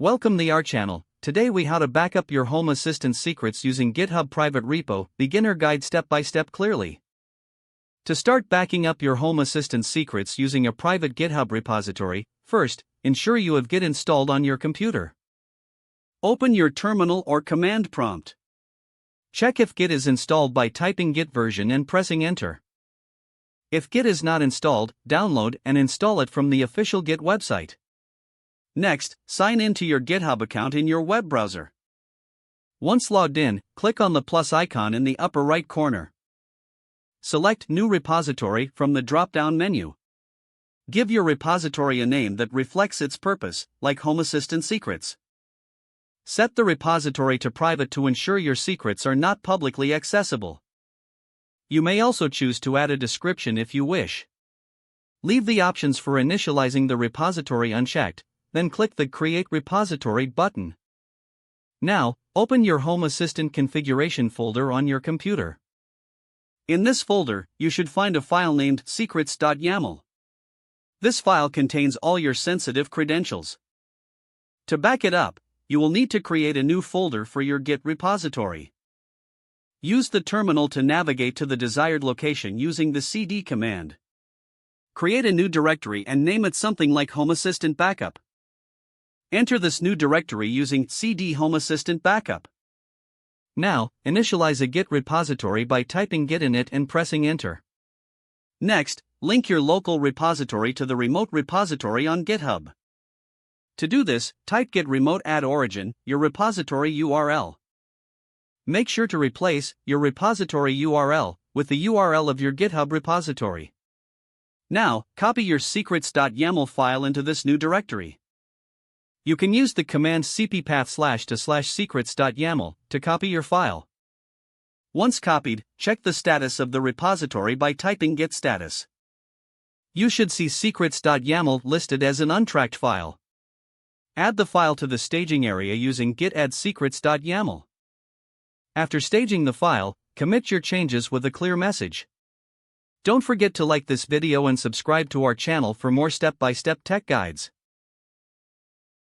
Welcome to our channel. Today we how to backup your Home Assistant secrets using GitHub private repo, beginner guide step by step clearly. To start backing up your Home Assistant secrets using a private GitHub repository, first, ensure you have Git installed on your computer. Open your terminal or command prompt. Check if Git is installed by typing Git version and pressing enter. If Git is not installed, download and install it from the official Git website. Next, sign in to your GitHub account in your web browser. Once logged in, click on the plus icon in the upper right corner. Select New Repository from the drop-down menu. Give your repository a name that reflects its purpose, like Home Assistant Secrets. Set the repository to private to ensure your secrets are not publicly accessible. You may also choose to add a description if you wish. Leave the options for initializing the repository unchecked, then click the Create Repository button. Now, open your Home Assistant configuration folder on your computer. In this folder, you should find a file named secrets.yaml. This file contains all your sensitive credentials. To back it up, you will need to create a new folder for your Git repository. Use the terminal to navigate to the desired location using the cd command. Create a new directory and name it something like Home Assistant Backup. Enter this new directory using cd Home Assistant Backup. Now, initialize a Git repository by typing Git in it and pressing enter. Next, link your local repository to the remote repository on GitHub. To do this, type git remote add origin, your repository URL. Make sure to replace your repository URL with the URL of your GitHub repository. Now, copy your secrets.yaml file into this new directory. You can use the command cppath/to/secrets.yaml to copy your file. Once copied, check the status of the repository by typing git status. You should see secrets.yaml listed as an untracked file. Add the file to the staging area using git add secrets.yaml. After staging the file, commit your changes with a clear message. Don't forget to like this video and subscribe to our channel for more step-by-step tech guides.